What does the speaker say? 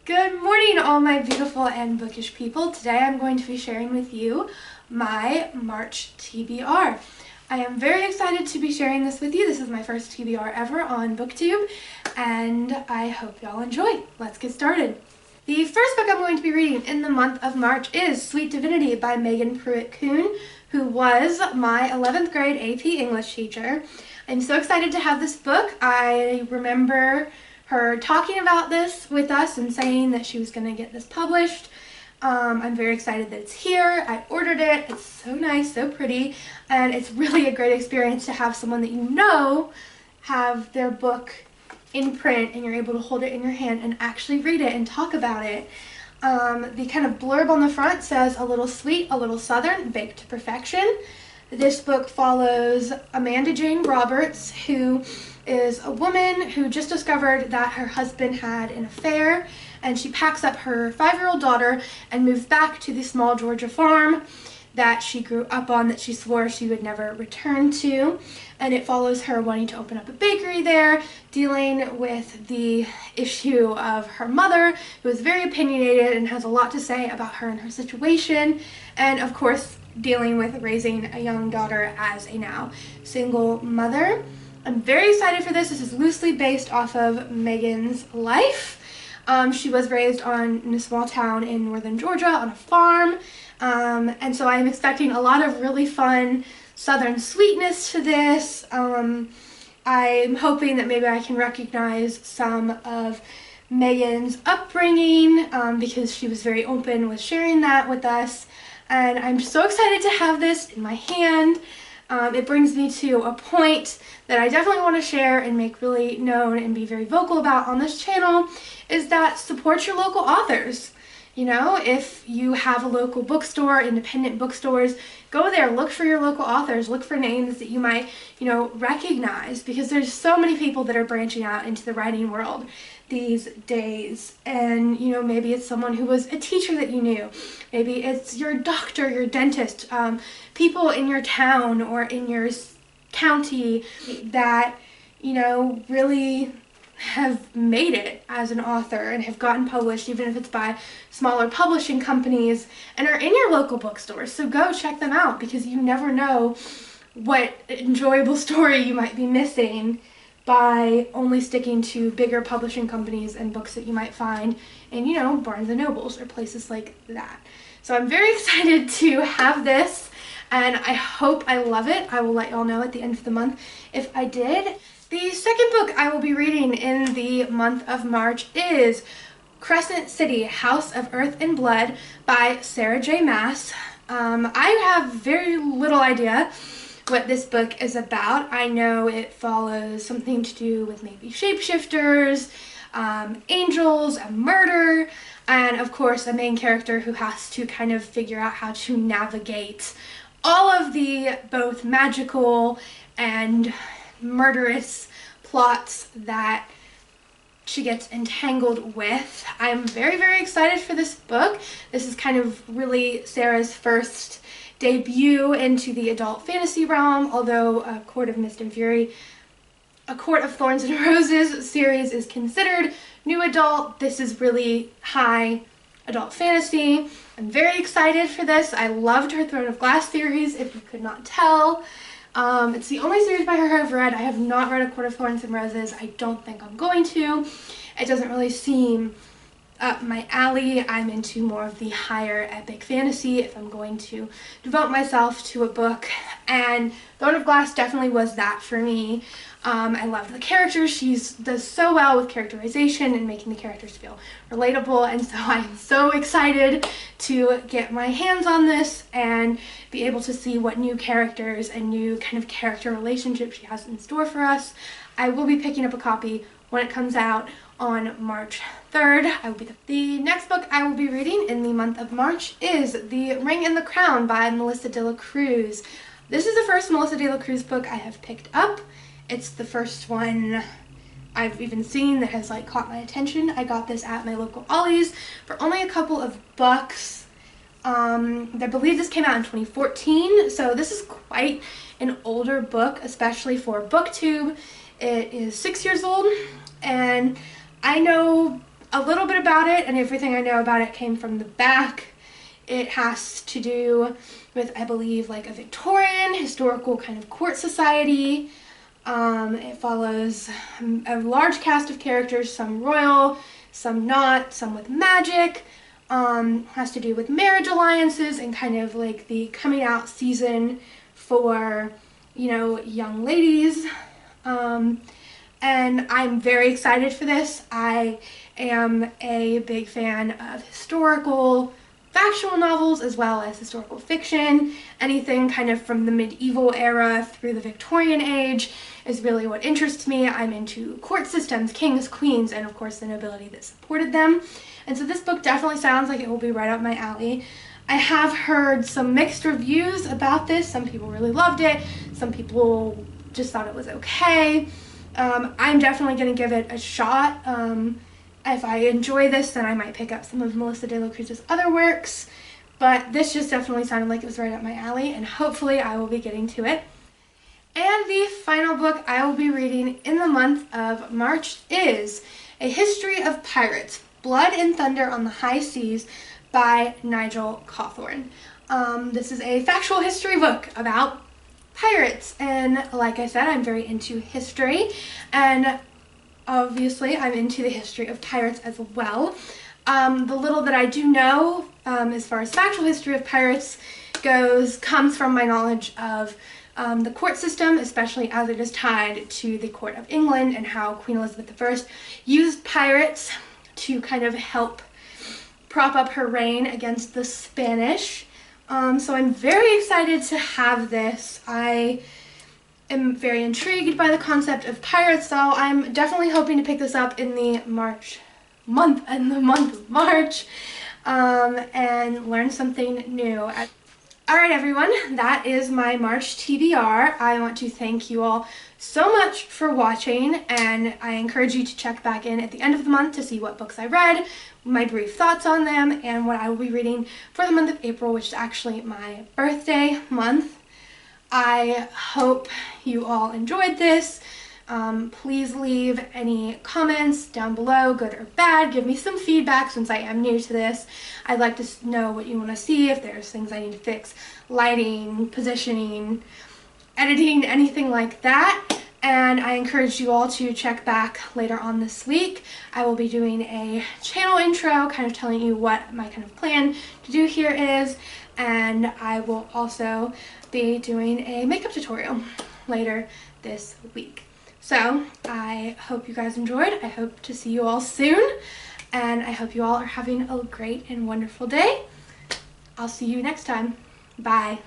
Good morning, all my beautiful and bookish people. Today I'm going to be sharing with you my March TBR. I am very excited to be sharing this with you. This is my first TBR ever on BookTube, and I hope y'all enjoy. Let's get started. The first book I'm going to be reading in the month of March is Sweet Divinity by Prewitt Koon, who was my 11th grade AP English teacher. I'm so excited to have this book. I remember her talking about this with us and saying that she was going to get this published. I'm very excited that it's here. I ordered it. It's so nice, so pretty, and it's really a great experience to have someone that you know have their book in print and you're able to hold it in your hand and actually read it and talk about it. The kind of blurb on the front says, "A little sweet, a little southern, baked to perfection." This book follows Amanda Jane Roberts, who is a woman who just discovered that her husband had an affair, and she packs up her 5-year-old daughter and moves back to the small Georgia farm that she grew up on, that she swore she would never return to. And it follows her wanting to open up a bakery there, dealing with the issue of her mother, who is very opinionated and has a lot to say about her and her situation, and of course dealing with raising a young daughter as a now single mother. I'm very excited for this. This is loosely based off of Megan's life. She was raised in a small town in northern Georgia on a farm, and so I'm expecting a lot of really fun southern sweetness to this. I'm hoping that maybe I can recognize some of Megan's upbringing, because she was very open with sharing that with us, and I'm so excited to have this in my hand. It brings me to a point that I definitely want to share and make really known and be very vocal about on this channel, is that support your local authors. You know, if you have a local bookstore, independent bookstores, go there, look for your local authors, look for names that you might, recognize, because there's so many people that are branching out into the writing world these days. And, maybe it's someone who was a teacher that you knew. Maybe it's your doctor, your dentist, people in your town or in your county that, really have made it as an author and have gotten published, even if it's by smaller publishing companies, and are in your local bookstores. So go check them out, because you never know what enjoyable story you might be missing by only sticking to bigger publishing companies and books that you might find in, Barnes & Nobles or places like that. So I'm very excited to have this, and I hope I love it. I will let y'all know at the end of the month if I did. The second book I will be reading in the month of March is Crescent City, House of Earth and Blood by Sarah J. Maas. I have very little idea what this book is about. I know it follows something to do with maybe shapeshifters, angels, and murder, and of course a main character who has to kind of figure out how to navigate all of the both magical and murderous plots that she gets entangled with. I'm very, very excited for this book. This is kind of really Sarah's first debut into the adult fantasy realm, although A Court of Mist and Fury, A Court of Thorns and Roses series is considered new adult. This is really high adult fantasy. I'm very excited for this. I loved her Throne of Glass series, if you could not tell. It's the only series by her I've read. I have not read A Court of Thorns and Roses. I don't think I'm going to. It doesn't really seem up my alley. I'm into more of the higher epic fantasy if I'm going to devote myself to a book, and Throne of Glass definitely was that for me. I love the characters. She does so well with characterization and making the characters feel relatable, and so I'm so excited to get my hands on this and be able to see what new characters and new kind of character relationships she has in store for us. I will be picking up a copy when it comes out on March 3rd. The next book I will be reading in the month of March is The Ring and the Crown by Melissa de la Cruz. This is the first Melissa de la Cruz book I have picked up. It's the first one I've even seen that has caught my attention. I got this at my local Ollie's for only a couple of bucks. I believe this came out in 2014, so this is quite an older book, especially for BookTube. It is 6 years old, and I know a little bit about it, and everything I know about it came from the back. It has to do with, I believe, like a Victorian historical kind of court society. It follows a large cast of characters, some royal, some not, some with magic. Has to do with marriage alliances and kind of like the coming out season for, you know, young ladies. And I'm very excited for this. I am a big fan of historical factual novels as well as historical fiction. Anything kind of from the medieval era through the Victorian age is really what interests me. I'm into court systems, kings, queens, and of course the nobility that supported them. And so this book definitely sounds like it will be right up my alley. I have heard some mixed reviews about this. Some people really loved it. Some people just thought it was okay. I'm definitely going to give it a shot. If I enjoy this, then I might pick up some of Melissa de la Cruz's other works, but this just definitely sounded like it was right up my alley, and hopefully I will be getting to it. And the final book I will be reading in the month of March is A History of Pirates, Blood and Thunder on the High Seas by Nigel Cawthorne. This is a factual history book about pirates, and like I said, I'm very into history, and obviously I'm into the history of pirates as well. The little that I do know as far as factual history of pirates goes comes from my knowledge of the court system, especially as it is tied to the court of England and how Queen Elizabeth I used pirates to kind of help prop up her reign against the Spanish. So I'm very excited to have this. I am very intrigued by the concept of pirates, so I'm definitely hoping to pick this up in the month of March, and learn something new. Alright everyone, that is my March TBR. I want to thank you all so much for watching, and I encourage you to check back in at the end of the month to see what books I read, my brief thoughts on them, and what I will be reading for the month of April, which is actually my birthday month. I hope you all enjoyed this. Please leave any comments down below, good or bad. Give me some feedback since I am new to this. I'd like to know what you want to see, if there's things I need to fix, lighting, positioning, editing, anything like that. And I encourage you all to check back later on this week. I will be doing a channel intro, kind of telling you what my kind of plan to do here is, and I will also be doing a makeup tutorial later this week. So I hope you guys enjoyed. I hope to see you all soon, and I hope you all are having a great and wonderful day. I'll see you next time. Bye.